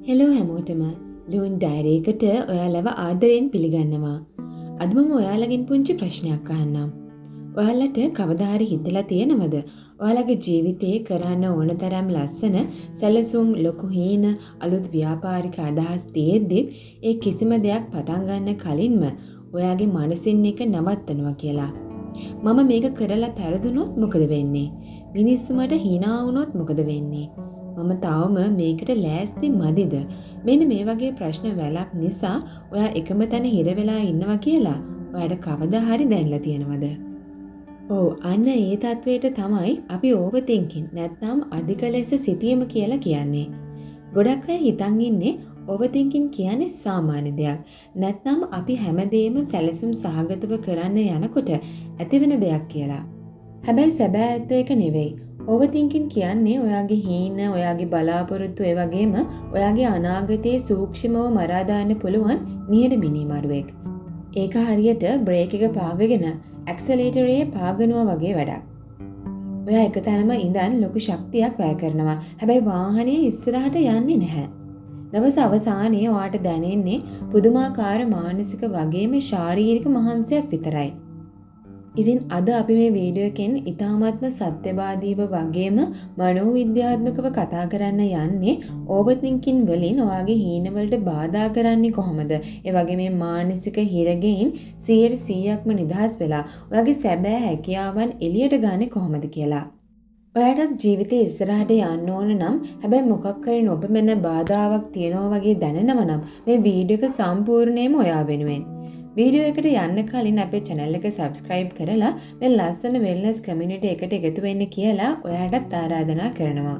Hello හැමෝටම Loon diary එකට ඔයාලව ආදරයෙන් පිළිගන්නවා. අද මම ඔයාලගෙන් පුංචි ප්‍රශ්නයක් අහන්නම්. ඔයාලට කවදා හරි හිතලා තියෙනවද? ඔයාලගේ ජීවිතේ කරන්න ඕන තරම් ලස්සන සැලසුම් ලොකු හීන අලුත් ව්‍යාපාරික අදහස් තියෙද්දිත් ඒ කිසිම දෙයක් පටන් ගන්න කලින්ම ඔයාගේ මනසින් එක නවත්තනවා කියලා. මම මේක කරලා පෙරදුනොත් මොකද වෙන්නේ? මිනිස්සු මට hina වුණොත් මොකද වෙන්නේ? මම තවම මේකට ලෑස්ති මදිද? මෙන්න මේ වගේ ප්‍රශ්න වැලක් නිසා ඔයා එකම තැන හිර වෙලා ඉන්නවා කියලා ඔයාට කවදා හරි දැනලා තියෙනවද? ඔව් අන්න ඒ තත්වයට තමයි අපි ඕවර් තින්කින් නැත්නම් අධික ලෙස සිතීම කියලා කියන්නේ. ගොඩක් අය හිතන් ඉන්නේ ඕවර් තින්කින් කියන්නේ සාමාන්‍ය දෙයක්. නැත්නම් අපි හැමදේම සැලසුම් සහගතව කරන්න යනකොට ඇතිවෙන දෙයක් කියලා. හැබැයි සැබෑ ඇත්ත ඒක නෙවෙයි. ඕවර්තින්කින් කියන්නේ ඔයාගේ හීන, ඔයාගේ බලාපොරොත්තු ඒ වගේම ඔයාගේ අනාගතයේ සූක්ෂමව මරා දාන්න පුළුවන් නිහඬ මිනිමරුවෙක්. ඒක හරියට බ්‍රේක් එක පාගගෙන ඇක්සලරේටරේ පාගනවා වගේ වැඩක්. ඔයා එක තැනම ඉඳන් ලොකු ශක්තියක් වැය කරනවා. හැබැයි වාහනය ඉස්සරහට යන්නේ නැහැ. දවස අවසානයේ ඔයාට දැනෙන්නේ පුදුමාකාර මානසික වගේම ශාරීරික මහන්සියක් විතරයි. ඉතින් අද අපි මේ වීඩියෝ එකෙන් ඉතාමත්ම සත්‍යවාදීව වගේම මනෝවිද්‍යාත්මකව කතා කරන්න යන්නේ ඕවර්තින්කින් වලින් ඔයාගේ හීනවලට බාධා කරන්නේ කොහොමද? ඒ වගේ මේ මානසික හිරගෙයින් 100%ක්ම නිදහස් වෙලා ඔයාගේ සැබෑ හැකියාවන් එළියට ගන්නේ කොහොමද කියලා. ඔයාටත් ජීවිතේ ඉස්සරහට යන්න ඕන නම් හැබැයි මොකක් හරි නොබමෙන බාධාවක් තියෙනවා වගේ දැනෙනවා නම් මේ වීඩියෝ එක සම්පූර්ණයෙන්ම ඔයා වෙනුවෙන්. වීඩියෝ එකට යන්න කලින් අපේ channel එක subscribe කරලා මේ ලස්සන wellness community එකට එකතු වෙන්න කියලා ඔයාටත් ආරාධනා කරනවා.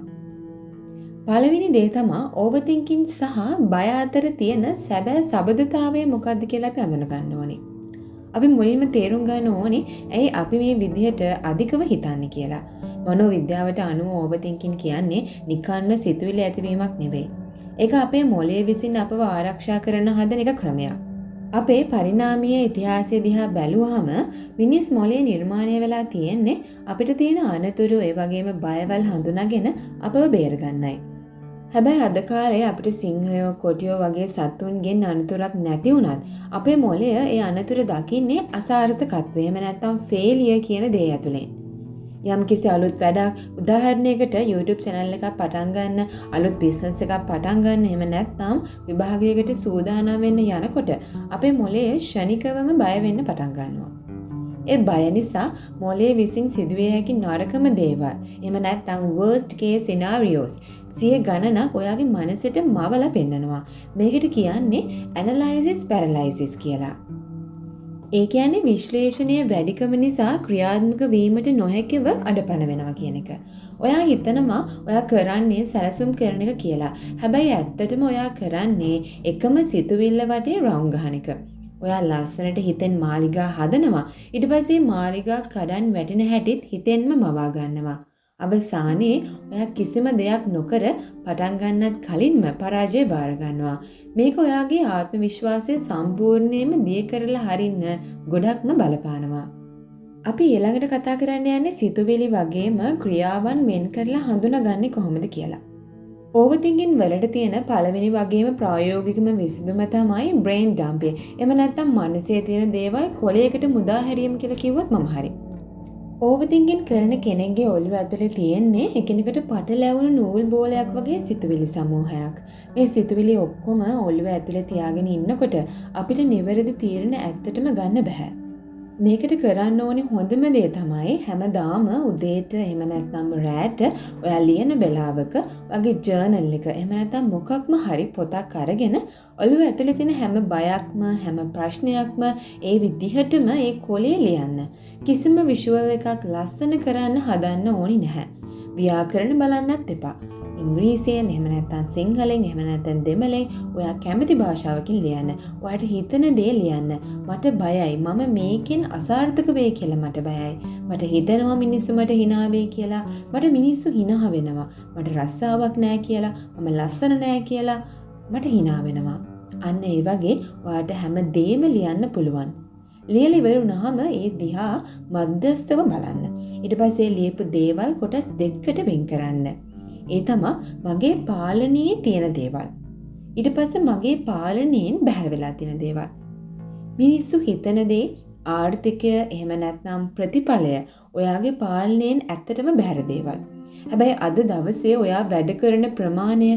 පළවෙනි දේ තමයි overthinking සහ බය අතර තියෙන සැබෑ සබඳතාවය මොකක්ද කියලා අපි අඳුන ගන්න ඕනේ. අපි මුලින්ම තේරුම් ගන්න ඕනේ ඇයි අපි මේ විදිහට අධිකව හිතන්නේ කියලා. මනෝවිද්‍යාවට අනුව overthinking කියන්නේ නිකන්ම සිතුවිලි ඇතිවීමක් නෙවෙයි. ඒක අපේ මොළය විසින් අපව ආරක්ෂා කරන හදන එක ක්‍රමයක්. අපේ පරිණාමීය ඉතිහාසය දිහා බැලුවහම මිනිස් මොළයේ නිර්මාණය වෙලා තියෙන්නේ අපිට තියෙන අනතුරු ඒ වගේම බයවල් හඳුනාගෙන අපව බේරගන්නයි. හැබැයි අද කාලේ අපිට සිංහයෝ කොටියෝ වගේ සතුන්ගෙන් අනතුරක් නැති වුණත් අපේ මොළය ඒ අනතුරු දකින්නේ අසාර්ථකත්වය එහෙම නැත්නම් ෆේලියර් කියන දේ ඇතුලෙන්. යම් කිසි අලුත් වැඩක් උදාහරණයකට YouTube channel එකක් පටන් ගන්න, අලුත් business එකක් පටන් ගන්න, එහෙම නැත්නම් විභාගයකට සූදානම් වෙන්න යනකොට අපේ මොළය ක්ෂණිකවම බය වෙන්න පටන් ගන්නවා. ඒ බය නිසා මොළයේ විසින් සිදුවිය හැකි නරකම දේවල්, එහෙම නැත්නම් worst case scenarios 100 ගණනක් ඔයාගේ මනසට මවලා පෙන්නනවා. මේකට කියන්නේ analysis paralysis කියලා. ඒ කියන්නේ විශ්ලේෂණය වැඩිකම නිසා ක්‍රියාත්මක වීමට නොහැකිව අඩපණ වෙනවා කියන එක. ඔයා හිතනවා ඔයා කරන්නේ සැලසුම් කරන එක කියලා. හැබැයි ඇත්තටම ඔයා කරන්නේ එකම සිතුවිල්ල වටේ රවුම් ගහන එක. ඔයා ලස්සනට හිතෙන් මාලිගා හදනවා. ඊට පස්සේ මාලිගා කඩන් වැටෙන හැටිත් හිතෙන්ම මවා ගන්නවා. අවසානයේ ඔයා කිසිම දෙයක් නොකර පටන් ගන්නත් කලින්ම පරාජය බාර ගන්නවා. මේක ඔයාගේ ආත්ම විශ්වාසය සම්පූර්ණයෙන්ම දිය කරලා හරින්න ගොඩක්ම බලපානවා. අපි ඊළඟට කතා කරන්න යන්නේ සිතුවිලි වගේම ක්‍රියාවන් වෙන් කරලා හඳුනාගන්නේ කොහොමද කියලා. ඕවර්තින්කින් වලට තියෙන පළවෙනි වගේම ප්‍රායෝගිකම විසඳුම තමයි brain dumping. එහෙම නැත්නම් මනසේ තියෙන දේවල් කොලයකට මුදා හැරීම කියලා කිව්වොත් මම හරි. ඕවර්තින්කින් කරන කෙනෙක්ගේ ඔළුව ඇතුලේ තියෙන්නේ එකිනෙකට පටලැවුණු නූල් බෝලයක් වගේ සිතුවිලි සමූහයක්. මේ සිතුවිලි ඔක්කොම ඔළුව ඇතුලේ තියාගෙන ඉන්නකොට අපිට නිවැරදි තීරණ ඇත්තටම ගන්න බෑ. මේකට කරන්න ඕනේ හොඳම දේ තමයි හැමදාම උදේට එහෙම නැත්නම් රැට ඔයා ලියන වෙලාවක වගේ ජර්නල් එක එහෙම නැත්නම් මොකක්ම හරි පොතක් අරගෙන ඔළුව ඇතුලේ තියෙන හැම බයක්ම හැම ප්‍රශ්නයක්ම ඒ විදිහටම ඒ කොලේ ලියන්න. කිසිම විෂුවල් එකක් ලස්සන කරන්න හදන්න ඕනි නැහැ. ව්‍යාකරණ බලන්නත් එපා. ඉංග්‍රීසියෙන් එහෙම නැත්නම් සිංහලෙන් එහෙම නැත්නම් දෙමළෙන් ඔයා කැමති භාෂාවකින් ලියන්න. ඔයාට හිතන දේ ලියන්න. මට බයයි. මම මේකෙන් අසාර්ථක වෙයි කියලා මට බයයි. මට හිතෙනවා මිනිස්සු මට hina වෙයි කියලා. මට මිනිස්සු hina වෙනවා. මට රස්සාවක් නැහැ කියලා. මම ලස්සන නැහැ කියලා මට hina වෙනවා. අන්න ඒ වගේ ඔයාට හැම දෙයක්ම ලියන්න පුළුවන්. ලියලා ඉවර වුණාම ඒ දිහා මධ්‍යස්තව බලන්න. ඊට පස්සේ ලියපු දේවල් කොටස් දෙකකට වෙන් කරන්න. ඒ තමයි මගේ පාලනයේ තියෙන දේවල්. ඊට පස්සේ මගේ පාලනයෙන් බැහැර වෙලා තියෙන දේවල්. මිනිස්සු හිතන දේ ආර්ථිකය එහෙම නැත්නම් ප්‍රතිඵලය ඔයාගේ පාලනයෙන් ඇත්තටම බැහැර දේවල්. හැබැයි අද දවසේ ඔයා වැඩ කරන ප්‍රමාණය,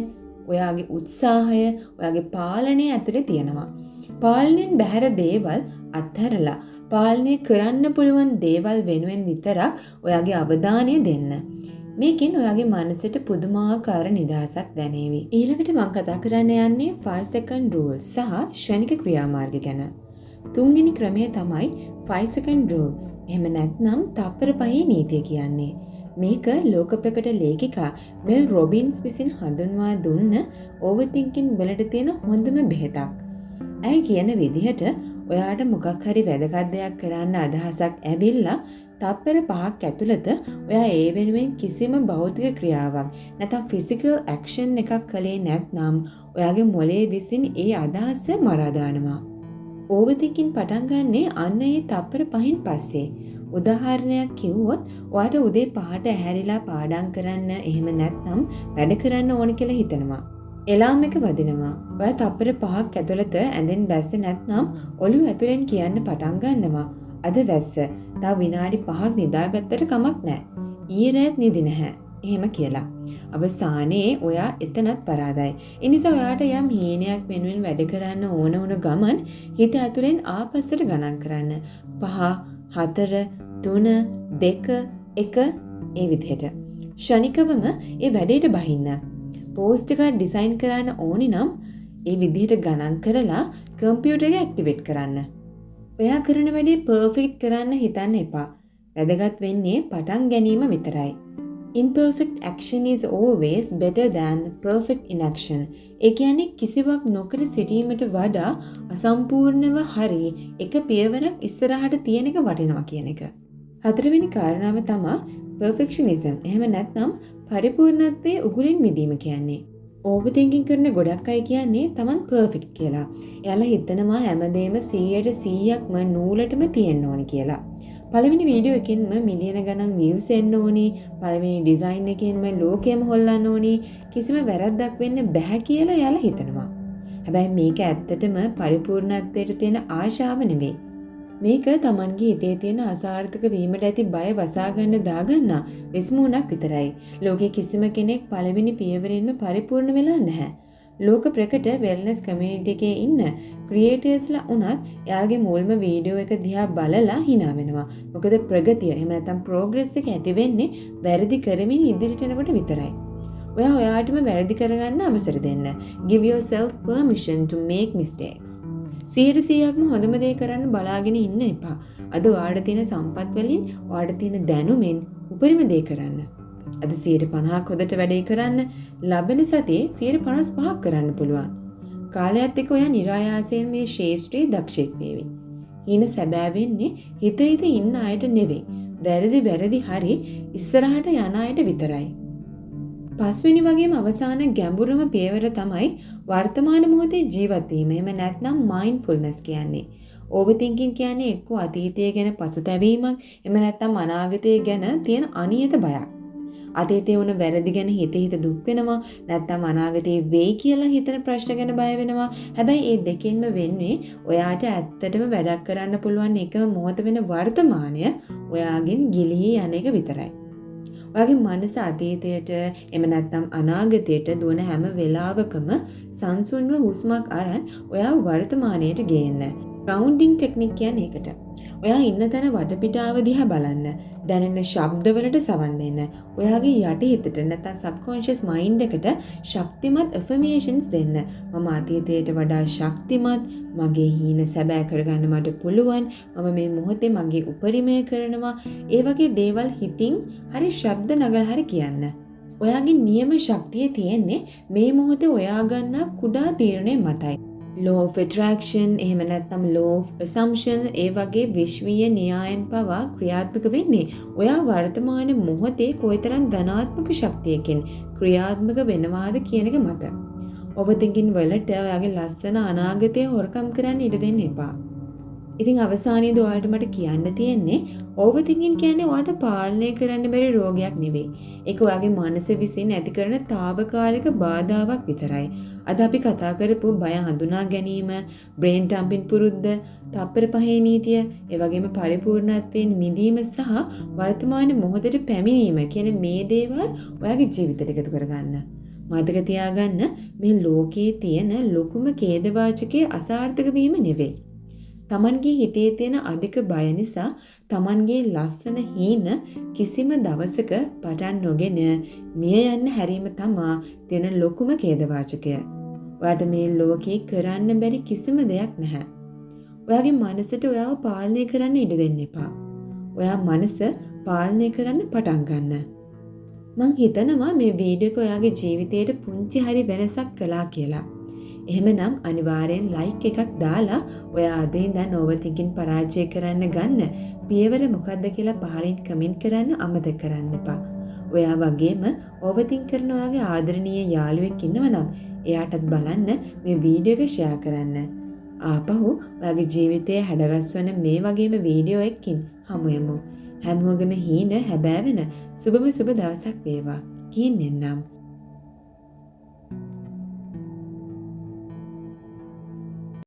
ඔයාගේ උත්සාහය, ඔයාගේ පාලනය ඇතුලේ තියෙනවා. පාලනයෙන් බැහැර දේවල් අත්හැරලා පාලනය කරන්න පුළුවන් දේවල් වෙනුවෙන් විතරක් ඔයාගේ අවධානය දෙන්න. මේකෙන් ඔයාගේ මනසට පුදුමාකාර නිදහසක් දැනේවි. ඊළඟට මම කතා කරන්න යන්නේ 5 second rule සහ ශ්‍රණික ක්‍රියාමාර්ග ගැන. තුන්වෙනි ක්‍රමය තමයි 5 second rule. එහෙම නැත්නම් තප්පර පහේ නීතිය කියන්නේ. මේක ලෝක ප්‍රකට ලේඛිකා මෙල් රොබින්ස් විසින් හඳුන්වා දුන්න ඕවර්තින්කින් වලට තියෙන හොඳම බෙහෙතක්. ඇයි කියන විදිහට ඔයාට මොකක් හරි වැදගත් දෙයක් කරන්න අදහසක් ඇවිල්ලා තප්පර 5ක් ඇතුළත ඔයා ඒ වෙනුවෙන් කිසිම භෞතික ක්‍රියාවක් නැත්නම් ෆිසිකල් ඇක්ෂන් එකක් කළේ නැත්නම් ඔයාගේ මොළේ විසින් ඒ අදහස මරා දානවා. ඕවර්තින්කින් පටන් ගන්නේ අන්න ඒ තප්පර 5න් පස්සේ. උදාහරණයක් කිව්වොත් ඔයාට උදේ 5ට ඇහැරිලා පාඩම් කරන්න එහෙම නැත්නම් වැඩ කරන්න ඕන කියලා හිතනවා. එලාම් එක වදිනවා. ඔයා තප්පර 5ක් ඇතුළත ඇඳෙන් බැස්සේ නැත්නම් ඔළුව ඇතුලෙන් කියන්න පටන් ගන්නවා. අද වැස්ස. තව විනාඩි 5ක් නිදාගත්තට කමක් නැහැ. ඊයේ රාත් නිදි නැහැ. එහෙම කියලා. අවසානයේ ඔයා එතනත් පරාදයි. ඒ නිසා ඔයාට යම් හීනයක් වෙනුවෙන් වැඩ කරන්න ඕන වුණ ගමන් හිත ඇතුලෙන් ආපස්සට ගණන් කරන්න. 5, 4, 3, 2, 1 ඒ විදිහට. ශනිකවම ඒ වැඩේට බහින්න. පෝස්ට් එකක් ඩිසයින් කරන්න ඕනි නම් ඒ විදිහට ගණන් කරලා කම්පියුටර් එක ඇක්ටිවේට් කරන්න. ඔයා කරන වැඩේ පර්ෆෙක්ට් කරන්න හිතන්න එපා. වැදගත් වෙන්නේ පටන් ගැනීම විතරයි. Imperfect action is always better than perfect inaction. ඒ කියන්නේ කිසිවක් නොකර සිටීමට වඩා අසම්පූර්ණව හරි එක පියවරක් ඉස්සරහට තියෙන එක වටිනවා කියන එක. හතරවෙනි කාරණාව තමයි perfectionism. එහෙම නැත්නම් පරිපූර්ණත්වයේ උගුලින් මිදීම කියන්නේ. ඕවර්තින්කින් කරන ගොඩක් අය කියන්නේ Taman perfect කියලා. එයාලා හිතනවා හැමදේම 100%ක්ම නූලටම තියෙන්න ඕනි කියලා. පළවෙනි වීඩියෝ එකෙන්ම මිලියන ගණන් views එන්න ඕනි. පළවෙනි ඩිසයින් එකෙන්ම ලෝකෙම හොල්ලන්න ඕනි. කිසිම වැරද්දක් වෙන්න බෑ කියලා එයාලා හිතනවා. හැබැයි මේක ඇත්තටම පරිපූර්ණත්වයට තියෙන ආශාව නෙවෙයි. මේක Tamanගේ හිතේ තියෙන අසාර්ථක වීමට ඇති බය වසා ගන්න දාගන්න වෙස්මුණක් විතරයි. ලෝකේ කිසිම කෙනෙක් පළවෙනි පියවරෙන්ම පරිපූර්ණ වෙලා නැහැ. ලෝක ප්‍රකට වෙල්නස් කමියුනිටි එකේ ඉන්න ක්‍රියේටර්ස්ලා උනත් එයාගේ මුල්ම වීඩියෝ එක දිහා බලලා hina වෙනවා. මොකද ප්‍රගතිය එහෙම නැත්නම් ප්‍රෝග්‍රස් එක ඇති වෙන්නේ වැරදි කරමින් ඉදිරියට යනකොට විතරයි. ඔයා ඔයාටම වැරදි කරගන්න අවසර දෙන්න. Give yourself permission to make mistakes. 100%ක්ම හොඳම දේ කරන්න බලාගෙන ඉන්න එපා. අද ඔයාට තියෙන සම්පත් වලින් ඔයාට තියෙන දැනුමෙන් උපරිම දේ කරන්න. අද 50%ක් හොදට වැඩේ කරන්න ලබන සතියේ 55%ක් කරන්න පුළුවන්. කාලයත් එක්ක ඔයා નિરાයාසයෙන් මේ ශේෂ්ත්‍රයේ දක්ෂෙක් වේවි. ඊන සැබෑ වෙන්නේ හිත ඉන්න අයට නෙවෙයි. වැරදි හරි ඉස්සරහට යන අයට විතරයි. පස්වෙනි වගේම අවසාන ගැඹුරුම පියවර තමයි වර්තමාන මොහොතේ ජීවත් වීම. එහෙම නැත්නම් mindfulness කියන්නේ. ඕවර්තින්කින් කියන්නේ එක්ක අතීතය ගැන පසුතැවීමක්, එහෙම නැත්නම් අනාගතය ගැන තියෙන අනියත බයක්. අතීතයේ වුණ වැරදි ගැන හිත දුක් වෙනවා, නැත්නම් අනාගතේ වෙයි කියලා හිතන ප්‍රශ්න ගැන බය වෙනවා. හැබැයි මේ දෙකෙන්ම වෙන්නේ ඔයාට ඇත්තටම වැඩක් කරන්න පුළුවන් එකම මොහොත වෙන වර්තමානය ඔයාගෙන් ගිලී යන එක විතරයි. ඔයාගේ මනස අතීතයට එහෙම නැත්නම් අනාගතයට දුවන හැම වෙලාවකම සංසුන්ව හුස්මක් අරන් ඔයාව වර්තමානයට ගේන්න. ග්‍රවුන්ඩින් ටෙක්නික් කියන්නේ ඒකට. ඔයා ඉන්න තැන වටපිටාව දිහා බලන්න. දැනෙන ශබ්දවලට සවන් දෙන්න. ඔයාගේ යටිහිතට නැත්නම් සබ්කොන්ෂියස් මයින්ඩ් එකට ශක්තිමත් ඇෆර්මේෂන්ස් දෙන්න. මම අතීතයට වඩා ශක්තිමත්, මගේ හීන සැබෑ කරගන්න මට පුළුවන්, මම මේ මොහොතේ මගේ උපරිමය කරනවා. ඒ වගේ දේවල් හිතින් හරි ශබ්ද නගලා හරි කියන්න. ඔයාගේ නියම ශක්තිය තියෙන්නේ මේ මොහොතේ ඔයා ගන්න කුඩා තීරණය මතයි. law of attraction එහෙම නැත්නම් law of assumption ඒ වගේ විශ්වීය න්‍යායන් පවා ක්‍රියාත්මක වෙන්නේ ඔයා වර්තමාන මොහොතේ කොයිතරම් ධනාත්මක ශක්තියකින් ක්‍රියාත්මක වෙනවාද කියන එක මත. overthinking වලට ඔයාගේ ලස්සන අනාගතය හොරකම් කරන්න ඉඩ දෙන්න එපා. ඉතින් අවසානයේදී ඔයාලට මට කියන්න තියෙන්නේ ඕවර්තින්කින් කියන්නේ ඔයාලට පාලනය කරන්න බැරි රෝගයක් නෙවෙයි. ඒක ඔයාගේ මනස විසින් ඇති කරන తాවකාලික බාධාවක් විතරයි. අද අපි කතා කරපු බය හඳුනා ගැනීම, බ්‍රේන් ඩම්පින් පුරුද්ද, තප්පර පහේ නීතිය, ඒ වගේම පරිපූර්ණත්වයෙන් මිදීම සහ වර්තමාන මොහොතට පැමිණීම කියන මේ දේවල් ඔයාගේ ජීවිතයට එකතු කරගන්න. මතක තියාගන්න මේ ලෝකයේ තියෙන ලොකුම ඛේදවාචකයේ අසාර්ථක වීම නෙවෙයි. තමන්ගේ හිතේ තියෙන අධික බය නිසා තමන්ගේ ලස්සන හීන කිසිම දවසක පටන් නොගෙන මිය යන්න හැරීම තමා තියෙන ලොකුම ඛේදවාචකය. ඔයාට මේ ලෝකේ කරන්න බැරි කිසිම දෙයක් නැහැ. ඔයාගේ මනසට ඔයාව පාලනය කරන්න ඉඩ දෙන්න එපා. ඔයා මනස පාලනය කරන්න පටන් ගන්න. මං හිතනවා මේ වීඩියෝ එක ඔයාගේ ජීවිතයට පුංචි හරි වෙනසක් කළා කියලා. එහෙමනම් අනිවාර්යෙන් ලයික් එකක් දාලා ඔයා අද ඉඳන් ඕවර්තින්කින් පරාජය කරන්න ගන්න පියවර මොකක්ද කියලා පහලින් කමෙන්ට් කරන්න අමතක කරන්න එපා. ඔයා වගේම ඕවර්තින්ක් කරන ඔයාගේ ආදරණීය යාළුවෙක් ඉන්නවනම් එයාටත් බලන්න මේ වීඩියෝ එක ෂෙයා කරන්න. ආපහු ඔයාගේ ජීවිතය හැඩගස්වන මේ වගේම වීඩියෝ එකකින් හමු වෙමු. හැමෝගෙම හීන හැබෑ වෙන සුබම සුබ දවසක් වේවා. කියන්නෙන්නම්